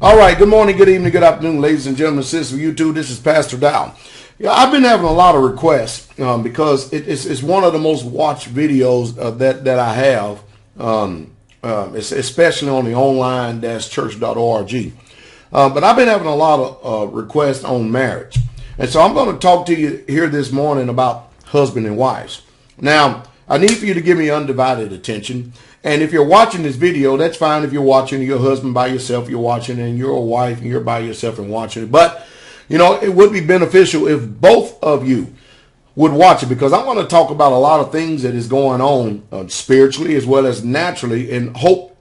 All right, good morning, good evening, good afternoon, ladies and gentlemen, sisters of YouTube. This is Pastor Dowell. Yeah, I've been having a lot of requests because it's one of the most watched videos that I have, especially on the online-church.org. But I've been having a lot of requests on marriage. And so I'm going to talk to you here this morning about husband and wives. Now, I need for you to give me undivided attention. And if you're watching this video, that's fine. If you're watching your husband by yourself, you're watching, and you're a wife and you're by yourself and watching it. But, you know, it would be beneficial if both of you would watch it, because I want to talk about a lot of things that is going on spiritually as well as naturally, and hope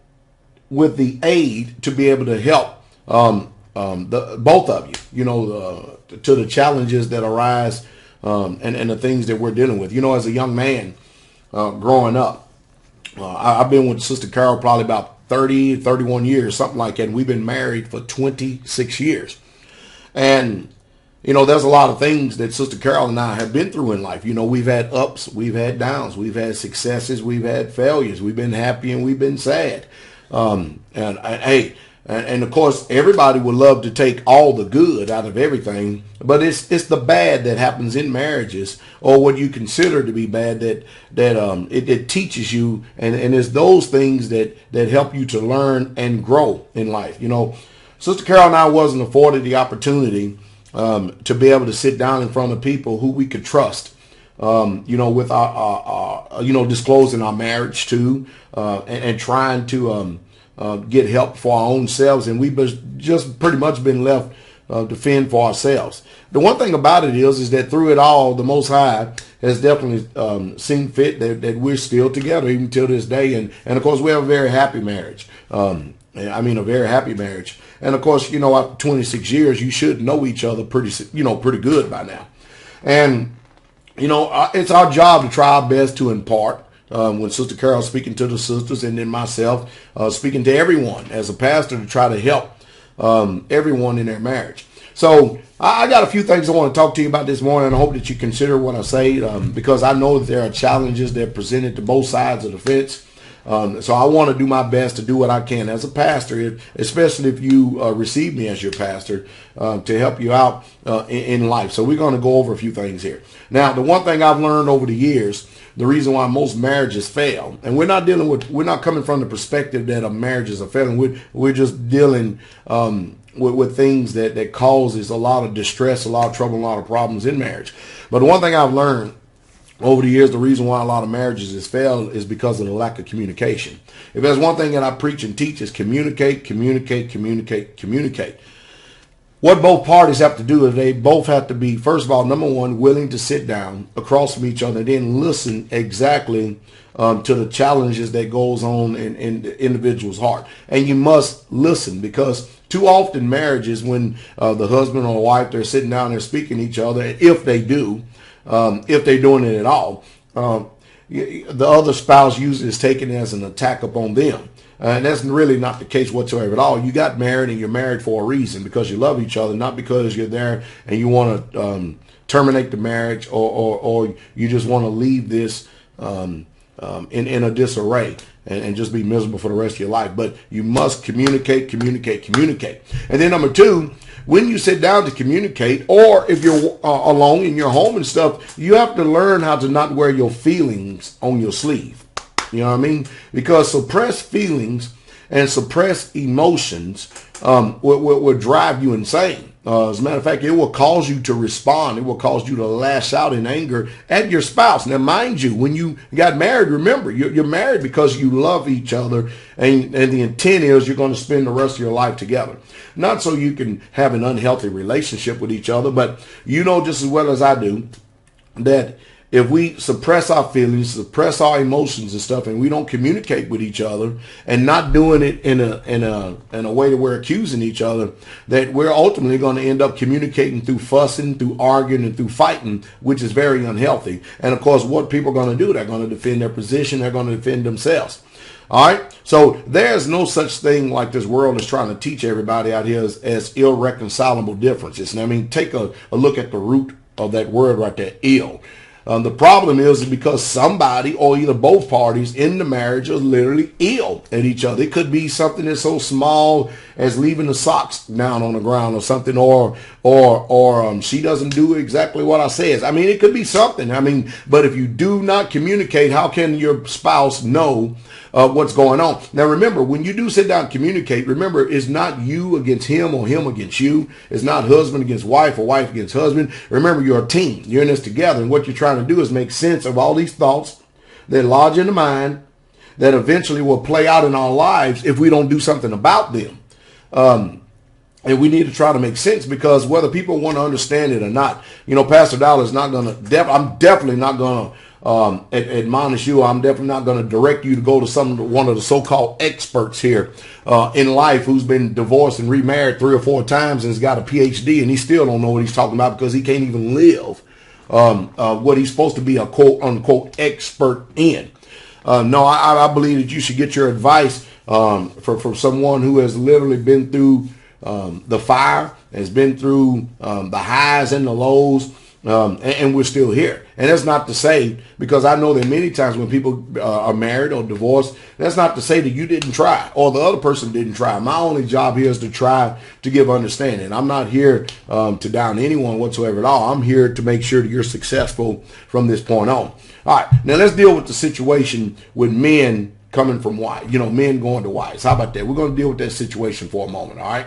with the aid to be able to help both of you, you know, to the challenges that arise and the things that we're dealing with. You know, as a young man growing up, I've been with Sister Carol probably about 30, 31 years, something like that. And we've been married for 26 years. And, you know, there's a lot of things that Sister Carol and I have been through in life. You know, we've had ups, we've had downs, we've had successes, we've had failures. We've been happy and we've been sad. And of course, everybody would love to take all the good out of everything, but it's the bad that happens in marriages, or what you consider to be bad, that it teaches you, and it's those things that help you to learn and grow in life. You know, Sister Carol and I wasn't afforded the opportunity to be able to sit down in front of people who we could trust. You know, with our disclosing our marriage to, and trying to get help for our own selves, and we've just pretty much been left to fend for ourselves. The one thing about it is that through it all, the Most High has definitely seen fit that we're still together even till this day, and of course we have a very happy marriage. A very happy marriage. And of course, you know, after 26 years, you should know each other pretty good by now. And you know, it's our job to try our best to impart. When Sister Carol speaking to the sisters, and then myself speaking to everyone as a pastor, to try to help everyone in their marriage. So I got a few things I want to talk to you about this morning. I hope that you consider what I say, because I know that there are challenges that are presented to both sides of the fence. So I want to do my best to do what I can as a pastor, especially if you receive me as your pastor, to help you out in life. So we're going to go over a few things here. Now, the one thing I've learned over the years, the reason why most marriages fail, and we're not coming from the perspective that a marriage is a failing. We're just dealing with things that causes a lot of distress, a lot of trouble, a lot of problems in marriage. But the one thing I've learned over the years, the reason why a lot of marriages has failed is because of the lack of communication. If there's one thing that I preach and teach, is communicate, communicate, communicate, communicate. What both parties have to do is they both have to be, first of all, number one, willing to sit down across from each other and then listen exactly to the challenges that goes on in the individual's heart. And you must listen, because too often marriages, when the husband or wife, they're sitting down, they're speaking to each other, if they do, if they're doing it at all, the other spouse usually is taken as an attack upon them. And that's really not the case whatsoever at all. You got married, and you're married for a reason, because you love each other, not because you're there and you want to terminate the marriage, or you just want to leave this in a disarray and just be miserable for the rest of your life. But you must communicate, communicate, communicate. And then number two, when you sit down to communicate, or if you're alone in your home and stuff, you have to learn how to not wear your feelings on your sleeve. You know what I mean? Because suppressed feelings and suppressed emotions will drive you insane. As a matter of fact, it will cause you to respond. It will cause you to lash out in anger at your spouse. Now, mind you, when you got married, remember, you're married because you love each other, and the intent is you're going to spend the rest of your life together. Not so you can have an unhealthy relationship with each other, but you know just as well as I do that if we suppress our feelings, suppress our emotions and stuff, and we don't communicate with each other, and not doing it in a way that we're accusing each other, that we're ultimately going to end up communicating through fussing, through arguing, and through fighting, which is very unhealthy. And of course, what people are going to do, they're going to defend their position, they're going to defend themselves. All right, so there's no such thing like this world is trying to teach everybody out here as irreconcilable differences. And I mean, take a look at the root of that word right there, ill. The problem is because somebody or either both parties in the marriage are literally ill at each other. It could be something that's so small as leaving the socks down on the ground or something, or she doesn't do exactly what I says. I mean, it could be something. I mean, but if you do not communicate, how can your spouse know what's going on? Now, remember, when you do sit down and communicate, remember, it's not you against him or him against you. It's not husband against wife or wife against husband. Remember, you're a team. You're in this together. And what you're trying to do is make sense of all these thoughts that lodge in the mind that eventually will play out in our lives if we don't do something about them. And we need to try to make sense, because whether people want to understand it or not, Pastor Dowell is not going to, I'm definitely not going to admonish you. I'm definitely not going to direct you to go to one of the so-called experts here in life who's been divorced and remarried 3 or 4 times and has got a PhD, and he still don't know what he's talking about because he can't even live what he's supposed to be a quote unquote expert in. No, I believe that you should get your advice from someone who has literally been through the fire, has been through the highs and the lows, and we're still here. And that's not to say, because I know that many times when people are married or divorced, that's not to say that you didn't try or the other person didn't try. My only job here is to try to give understanding. I'm not here to down anyone whatsoever at all. I'm here to make sure that you're successful from this point on. All right, now let's deal with the situation with men coming from wives, men going to wives. How about that? We're going to deal with that situation for a moment. All right.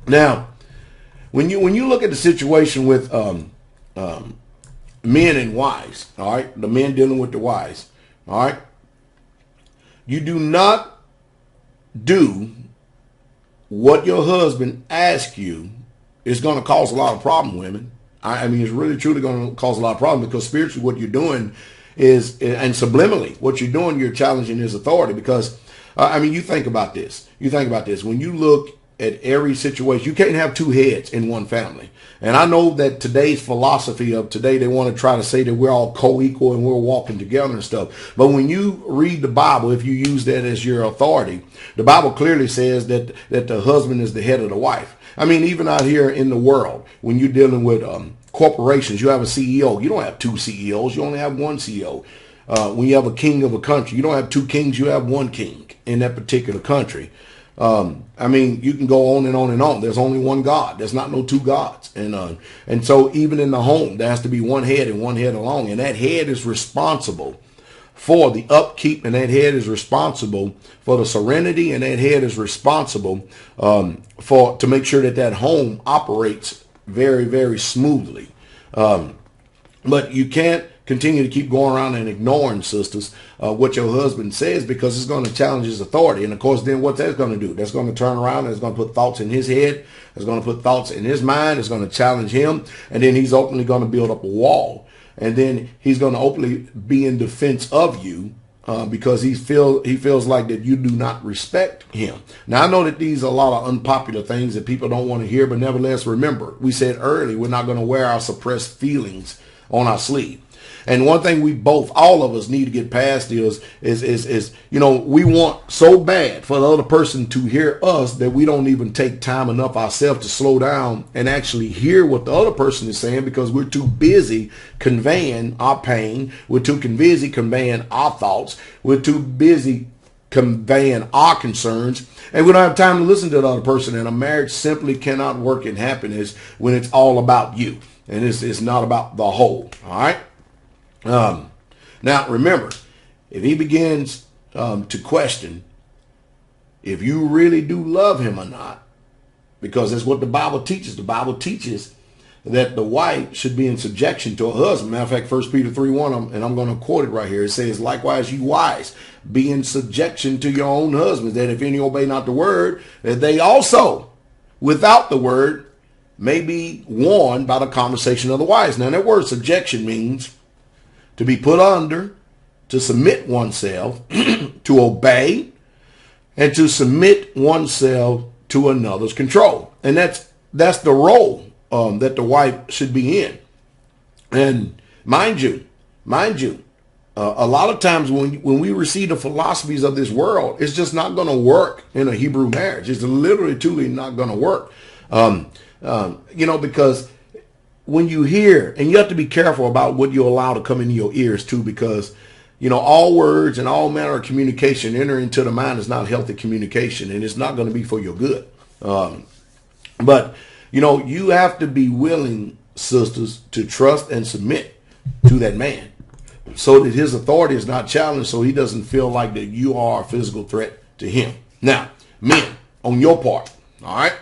Now, when you look at the situation with men and wives, all right, the men dealing with the wives, all right, you do not do what your husband asks you. It's going to cause a lot of problem, women. I mean, it's really truly going to cause a lot of problems, because spiritually what you're doing is, and subliminally what you're doing, you're challenging his authority. Because you think about this. When you look at every situation, you can't have 2 heads in one family. And I know that today's philosophy of today, they want to try to say that we're all co-equal and we're walking together and stuff. But when you read the Bible, if you use that as your authority, the Bible clearly says that the husband is the head of the wife. I mean, even out here in the world, when you're dealing with corporations, you have a CEO. You don't have 2 CEOs. You only have 1 CEO. When you have a king of a country, you don't have 2 kings. You have 1 king in that particular country. You can go on and on and on. There's only one God. There's not no 2 gods. And so even in the home, there has to be 1 head and 1 head alone. And that head is responsible for the upkeep, and that head is responsible for the serenity, and that head is responsible to make sure that home operates very, very smoothly. But you can't continue to keep going around and ignoring, sisters, what your husband says, because it's going to challenge his authority. And of course, then what that's going to do? That's going to turn around and it's going to put thoughts in his head. It's going to put thoughts in his mind. It's going to challenge him. And then he's openly going to build up a wall. And then he's going to openly be in defense of you because he feels like that you do not respect him. Now, I know that these are a lot of unpopular things that people don't want to hear, but nevertheless, remember, we said earlier, we're not going to wear our suppressed feelings on our sleeve. And one thing all of us need to get past is we want so bad for the other person to hear us that we don't even take time enough ourselves to slow down and actually hear what the other person is saying, because we're too busy conveying our pain. We're too busy conveying our thoughts. We're too busy conveying our concerns, and we don't have time to listen to the other person. And a marriage simply cannot work in happiness when it's all about you, and it's not about the whole. All right. Now, remember, if he begins to question if you really do love him or not, because that's what the Bible teaches. The Bible teaches that the wife should be in subjection to her husband. Matter of fact, 1 Peter 3:1, and I'm going to quote it right here. It says, likewise, you wives, be in subjection to your own husbands, that if any obey not the word, that they also, without the word, may be warned by the conversation of the wives. Now, that word subjection means to be put under, to submit oneself, to obey, and to submit oneself to another's control. And that's the role that the wife should be in. And mind you, a lot of times when we receive the philosophies of this world, it's just not going to work in a Hebrew marriage. It's literally, truly not going to work. Because when you hear, and you have to be careful about what you allow to come into your ears too, because, you know, all words and all manner of communication enter into the mind is not healthy communication, and it's not going to be for your good. But, you know, you have to be willing, sisters, to trust and submit to that man so that his authority is not challenged, so he doesn't feel like that you are a physical threat to him. Now, men, on your part, all right,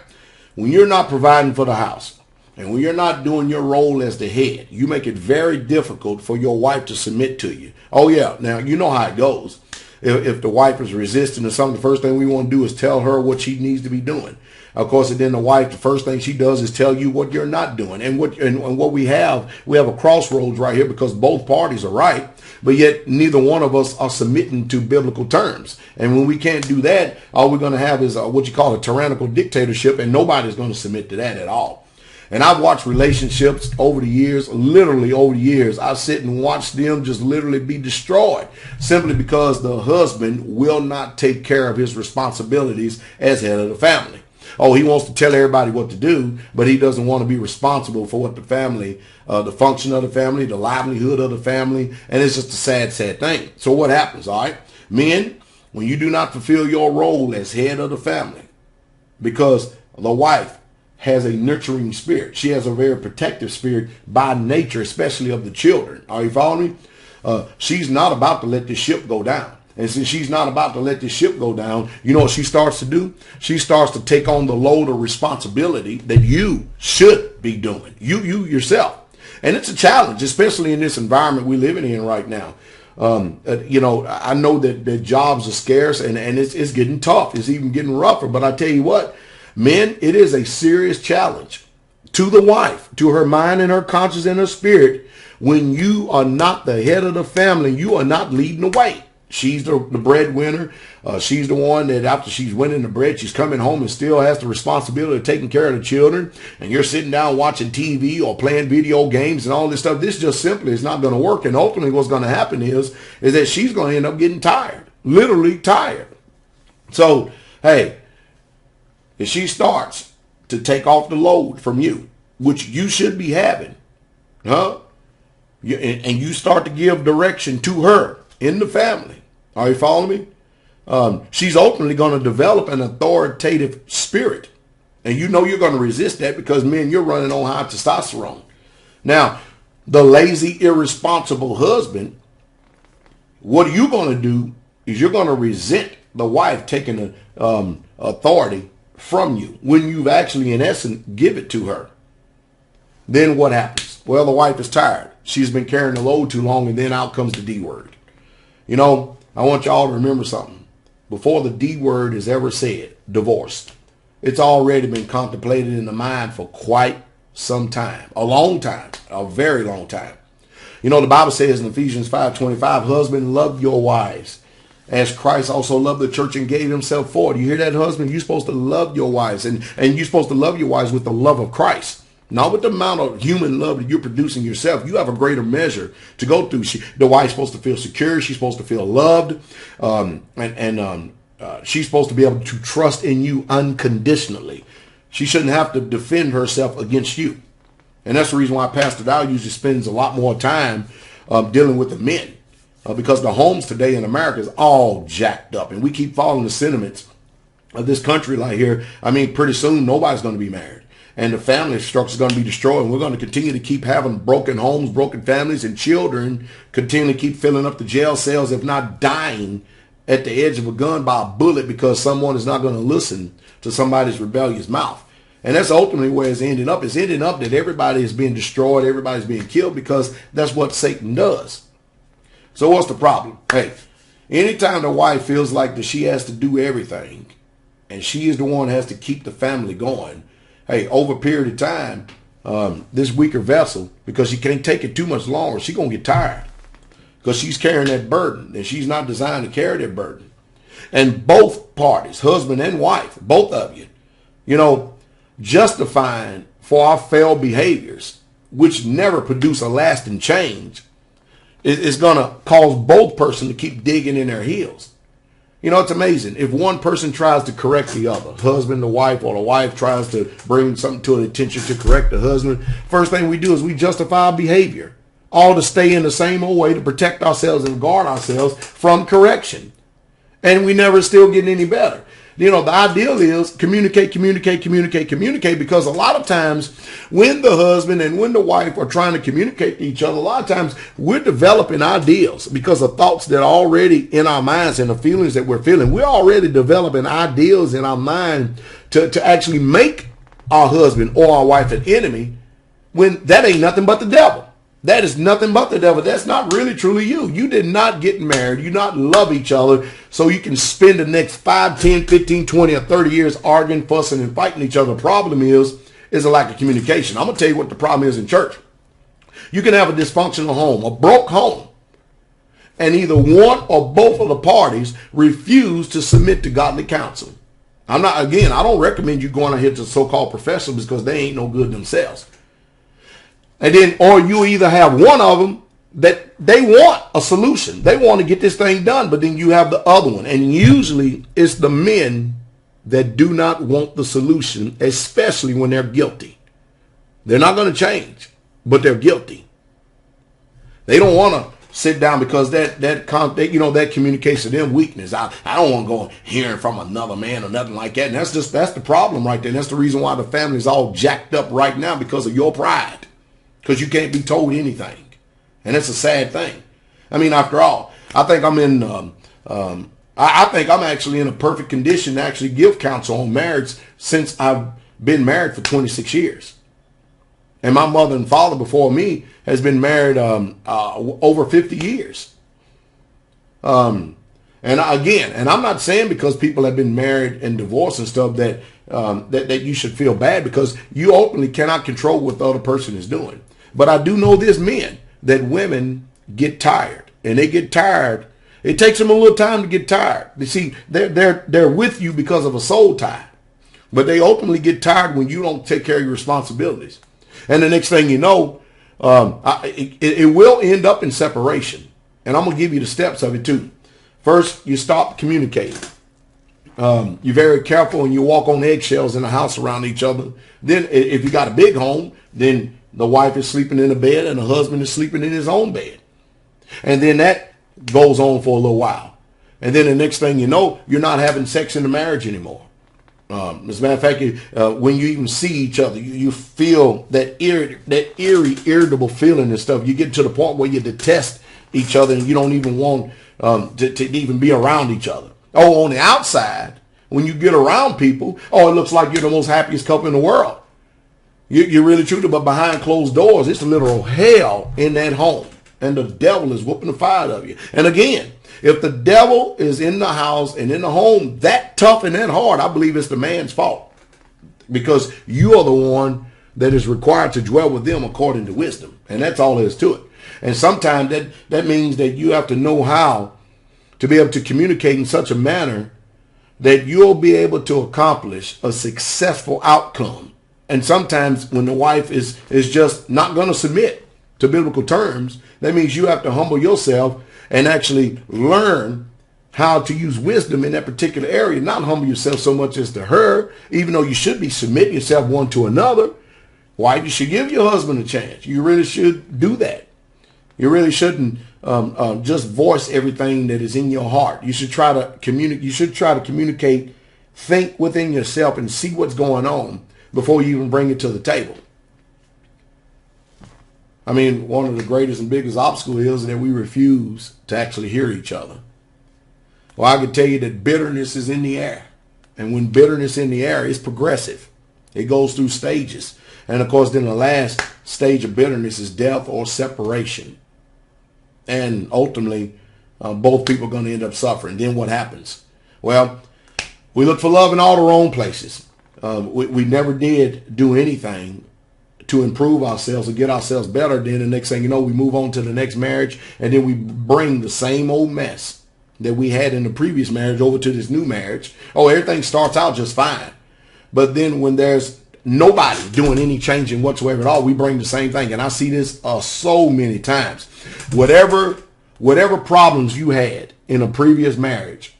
when you're not providing for the house, and when you're not doing your role as the head, you make it very difficult for your wife to submit to you. Oh, yeah. Now, you know how it goes. If the wife is resisting or something, the first thing we want to do is tell her what she needs to be doing. Of course, and then the wife, the first thing she does is tell you what you're not doing. And what we have a crossroads right here, because both parties are right, but yet neither one of us are submitting to biblical terms. And when we can't do that, all we're going to have is what you call a tyrannical dictatorship, and nobody's going to submit to that at all. And I've watched relationships over the years, literally over the years. I sit and watch them just literally be destroyed simply because the husband will not take care of his responsibilities as head of the family. Oh, he wants to tell everybody what to do, but he doesn't want to be responsible for what the family, the function of the family, the livelihood of the family. And it's just a sad, sad thing. So what happens, all right? Men, when you do not fulfill your role as head of the family, because the wife has a nurturing spirit. She has a very protective spirit by nature, especially of the children. Are you following me? She's not about to let this ship go down. And since she's not about to let this ship go down, you know what she starts to do? She starts to take on the load of responsibility that you should be doing. You yourself. And it's a challenge, especially in this environment we're living in right now. You know, I know that jobs are scarce and it's getting tough. It's even getting rougher. But I tell you what, men, it is a serious challenge to the wife, to her mind and her conscience and her spirit, when you are not the head of the family, you are not leading the way. She's the breadwinner. She's the one that after she's winning the bread, she's coming home and still has the responsibility of taking care of the children. And you're sitting down watching TV or playing video games and all this stuff. This just simply is not going to work. And ultimately what's going to happen is that she's going to end up getting tired, literally tired. So, hey, if she starts to take off the load from you, which you should be having, and you start to give direction to her in the family, are you following me? She's ultimately going to develop an authoritative spirit. And you know you're going to resist that because, men, you're running on high testosterone. Now, the lazy, irresponsible husband, what are you going to do is you're going to resent the wife taking the authority from you when you've actually, in essence, give it to her. Then what happens? Well, the wife is tired. She's been carrying the load too long, and then out comes the D word. You know, I want y'all to remember something. Before the D word is ever said, divorce, it's already been contemplated in the mind for quite some time, a long time, a very long time. You know, the Bible says in Ephesians 5:25, husband, love your wives as Christ also loved the church and gave himself for it. You hear that, husband? You're supposed to love your wives, and you're supposed to love your wives with the love of Christ. Not with the amount of human love that you're producing yourself. You have a greater measure to go through. The wife's supposed to feel secure. She's supposed to feel loved. She's supposed to be able to trust in you unconditionally. She shouldn't have to defend herself against you. And that's the reason why Pastor Dowell usually spends a lot more time dealing with the men. Because the homes today in America is all jacked up. And we keep following the sentiments of this country like here. I mean, pretty soon nobody's going to be married. And the family structure is going to be destroyed. And we're going to continue to keep having broken homes, broken families, and children continue to keep filling up the jail cells, if not dying at the edge of a gun by a bullet because someone is not going to listen to somebody's rebellious mouth. And that's ultimately where it's ending up. It's ending up that everybody is being destroyed, everybody's being killed, because that's what Satan does. So what's the problem? Hey, anytime the wife feels like that she has to do everything, and she is the one that has to keep the family going, hey, over a period of time, this weaker vessel, because she can't take it too much longer, she's going to get tired because she's carrying that burden, and she's not designed to carry that burden. And both parties, husband and wife, both of you, you know, justifying for our failed behaviors, which never produce a lasting change, is going to cause both persons to keep digging in their heels. You know, it's amazing. If one person tries to correct the other, husband, the wife, or the wife tries to bring something to an attention to correct the husband, first thing we do is we justify our behavior, all to stay in the same old way to protect ourselves and guard ourselves from correction. And we never still getting any better. You know, the ideal is communicate, because a lot of times when the husband and when the wife are trying to communicate to each other, a lot of times we're developing ideals because of thoughts that are already in our minds and the feelings that we're feeling. We're already developing ideals in our mind to actually make our husband or our wife an enemy, when that ain't nothing but the devil. That is nothing but the devil. That's not really truly you. You did not get married. You not love each other so you can spend the next 5, 10, 15, 20, or 30 years arguing, fussing, and fighting each other. The problem is a lack of communication. I'm going to tell you what the problem is in church. You can have a dysfunctional home, a broke home, and either one or both of the parties refuse to submit to godly counsel. I don't recommend you going out here to so-called professionals because they ain't no good themselves. And then, or you either have one of them that they want a solution. They want to get this thing done, but then you have the other one. And usually it's the men that do not want the solution, especially when they're guilty. They're not going to change, but they're guilty. They don't want to sit down because that communicates to them weakness. I don't want to go hearing from another man or nothing like that. And that's the problem right there. And that's the reason why the family's all jacked up right now, because of your pride. Because you can't be told anything. And it's a sad thing. I mean, after all, I think I think I'm actually in a perfect condition to actually give counsel on marriage since I've been married for 26 years. And my mother and father before me has been married over 50 years. And I'm not saying because people have been married and divorced and stuff that you should feel bad, because you openly cannot control what the other person is doing. But I do know this, men, that women get tired, and they get tired. It takes them a little time to get tired. You see, they're with you because of a soul tie, but they openly get tired when you don't take care of your responsibilities. And the next thing you know, it will end up in separation. And I'm gonna give you the steps of it too. First, you stop communicating. You're very careful and you walk on eggshells in the house around each other. Then if you got a big home, then the wife is sleeping in a bed and the husband is sleeping in his own bed. And then that goes on for a little while. And then the next thing you know, you're not having sex in the marriage anymore. As a matter of fact, when you even see each other, you feel that eerie, irritable feeling and stuff. You get to the point where you detest each other and you don't even want to even be around each other. Oh, on the outside, when you get around people, it looks like you're the most happiest couple in the world. You're really true, but behind closed doors, it's a literal hell in that home. And the devil is whooping the fire out of you. And again, if the devil is in the house and in the home that tough and that hard, I believe it's the man's fault. Because you are the one that is required to dwell with them according to wisdom. And that's all there is to it. And sometimes that means that you have to know how to be able to communicate in such a manner that you'll be able to accomplish a successful outcome. And sometimes when the wife is just not going to submit to biblical terms, that means you have to humble yourself and actually learn how to use wisdom in that particular area. Not humble yourself so much as to her, even though you should be submitting yourself one to another. Why? You should give your husband a chance. You really should do that. You really shouldn't just voice everything that is in your heart. You should try to communicate. You should try to communicate, think within yourself and see what's going on before you even bring it to the table. I mean, one of the greatest and biggest obstacles is that we refuse to actually hear each other. Well, I can tell you that bitterness is in the air. And when bitterness in the air, it's progressive. It goes through stages. And of course, then the last stage of bitterness is death or separation. And ultimately, both people are going to end up suffering. Then what happens? Well, we look for love in all the wrong places. We never did do anything to improve ourselves or get ourselves better. Then the next thing you know, we move on to the next marriage, and then we bring the same old mess that we had in the previous marriage over to this new marriage. Everything starts out just fine. But then when there's nobody doing any changing whatsoever at all, we bring the same thing. And I see this so many times. Whatever problems you had in a previous marriage,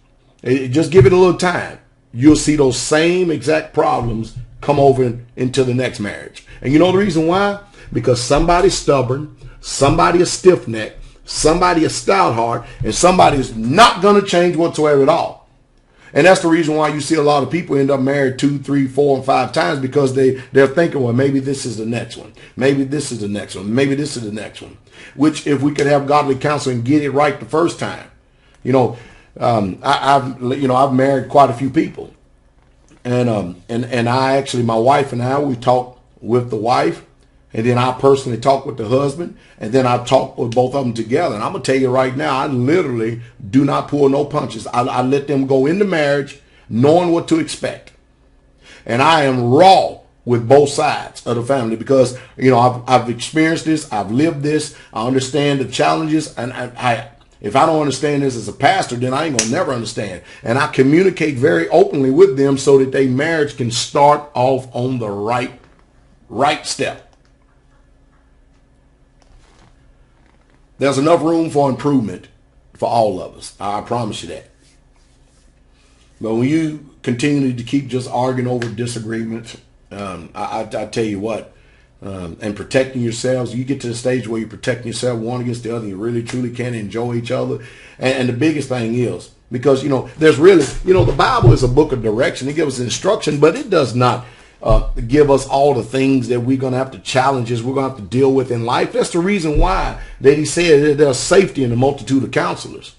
Just give it a little time. You'll see those same exact problems come over into the next marriage. And you know the reason why? Because somebody's stubborn, somebody is stiff-necked, somebody is stout-hearted, and somebody is not going to change whatsoever at all. And that's the reason why you see a lot of people end up married 2, 3, 4, and 5 times, because they're thinking, well, maybe this is the next one. Maybe this is the next one. Maybe this is the next one. Which, if we could have godly counsel and get it right the first time, I've married quite a few people, and I actually, my wife and I, we talk with the wife, and then I personally talk with the husband, and then I talk with both of them together. And I'm gonna tell you right now, I literally do not pull no punches. I let them go into marriage knowing what to expect, and I am raw with both sides of the family, because I've experienced this, I've lived this, I understand the challenges, and if I don't understand this as a pastor, then I ain't gonna never understand. And I communicate very openly with them so that their marriage can start off on the right step. There's enough room for improvement for all of us. I promise you that. But when you continue to keep just arguing over disagreements, I tell you what, and protecting yourselves, you get to the stage where you're protecting yourself one against the other. You really truly can enjoy each other. And the biggest thing is, because there's really, the Bible is a book of direction. It gives us instruction, but it does not give us all the things that we're going to have to challenges we're going to have to deal with in life. That's the reason why that he said that there's safety in the multitude of counselors.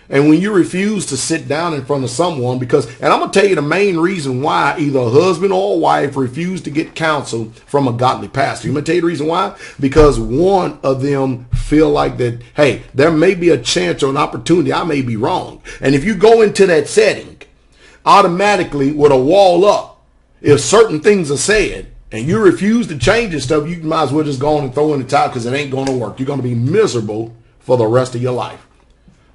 And when you refuse to sit down in front of someone, and I'm going to tell you the main reason why either a husband or a wife refuse to get counsel from a godly pastor. I'm going to tell you the reason why. Because one of them feel like that, hey, there may be a chance or an opportunity. I may be wrong. And if you go into that setting, automatically with a wall up, if certain things are said and you refuse to change and stuff, you might as well just go on and throw in the towel, because it ain't going to work. You're going to be miserable for the rest of your life.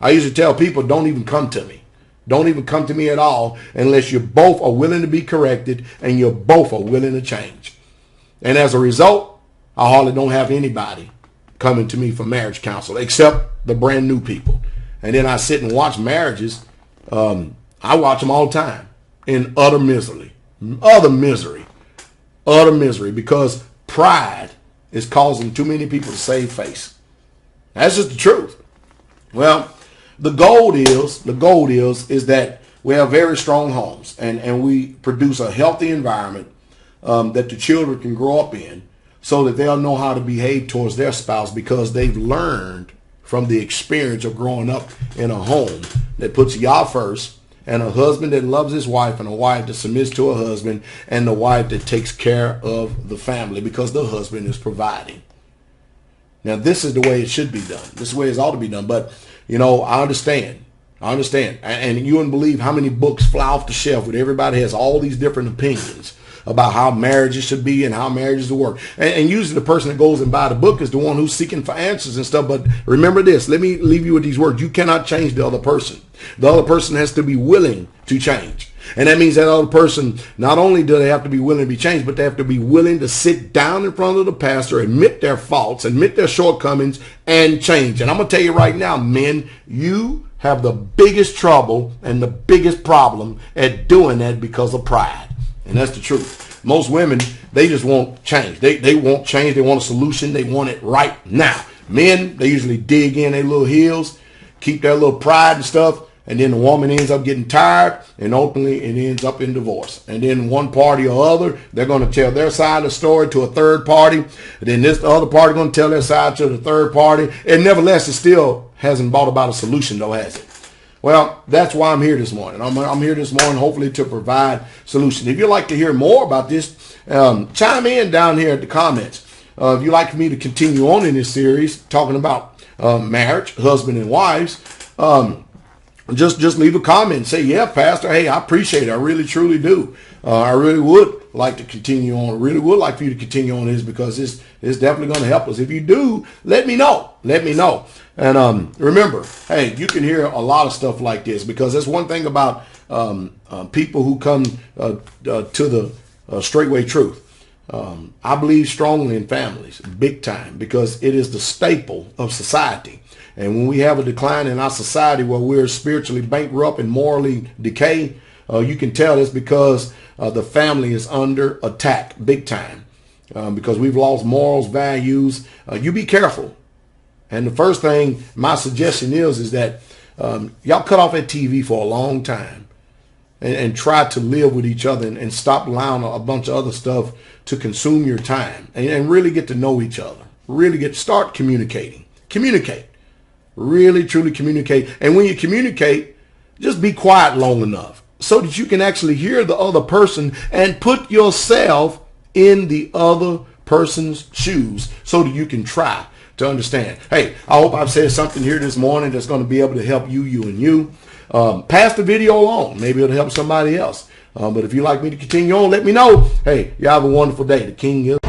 I usually tell people, don't even come to me. Don't even come to me at all unless you both are willing to be corrected and you both are willing to change. And as a result, I hardly don't have anybody coming to me for marriage counsel except the brand new people. And then I sit and watch marriages. I watch them all the time in utter misery, because pride is causing too many people to save face. That's just the truth. Well, the goal is that we have very strong homes, and we produce a healthy environment that the children can grow up in, so that they'll know how to behave towards their spouse, because they've learned from the experience of growing up in a home that puts y'all first, and a husband that loves his wife, and a wife that submits to a husband, and the wife that takes care of the family because the husband is providing. Now, this is the way it should be done. This is the way it ought to be done. But I understand. And you wouldn't believe how many books fly off the shelf where everybody has all these different opinions about how marriages should be and how marriages should work. And usually the person that goes and buy the book is the one who's seeking for answers and stuff. But remember this, let me leave you with these words. You cannot change the other person. The other person has to be willing to change. And that means that other person, not only do they have to be willing to be changed, but they have to be willing to sit down in front of the pastor, admit their faults, admit their shortcomings, and change. And I'm going to tell you right now, men, you have the biggest trouble and the biggest problem at doing that because of pride. And that's the truth. Most women, they just won't change. They won't change. They want a solution. They want it right now. Men, they usually dig in their little heels, keep their little pride and stuff. And then the woman ends up getting tired, and ultimately it ends up in divorce. And then one party or other, they're going to tell their side of the story to a third party. And then this other party going to tell their side to the third party. And nevertheless, it still hasn't brought about a solution, though, has it? Well, that's why I'm here this morning. I'm here this morning, hopefully, to provide solutions. If you'd like to hear more about this, chime in down here at the comments. If you'd like me to continue on in this series, talking about marriage, husband and wives, just leave a comment and say, yeah, Pastor, hey, I appreciate it. I really, truly do. I really would like to continue on. I really would like for you to continue on this, because it's definitely going to help us. If you do, let me know. Let me know. And remember, hey, you can hear a lot of stuff like this, because that's one thing about people who come to the straightway truth. I believe strongly in families, big time, because it is the staple of society. And when we have a decline in our society where we're spiritually bankrupt and morally decay, you can tell it's because the family is under attack big time, because we've lost morals, values. You be careful. And the first thing my suggestion is that y'all cut off that TV for a long time and try to live with each other and stop allowing a bunch of other stuff to consume your time and really get to know each other. Start communicating. Communicate. Really, truly communicate. And when you communicate, just be quiet long enough so that you can actually hear the other person and put yourself in the other person's shoes so that you can try to understand. Hey, I hope I've said something here this morning that's going to be able to help you, you, and you. Pass the video along. Maybe it'll help somebody else. But if you'd like me to continue on, let me know. Hey, you have a wonderful day. The King is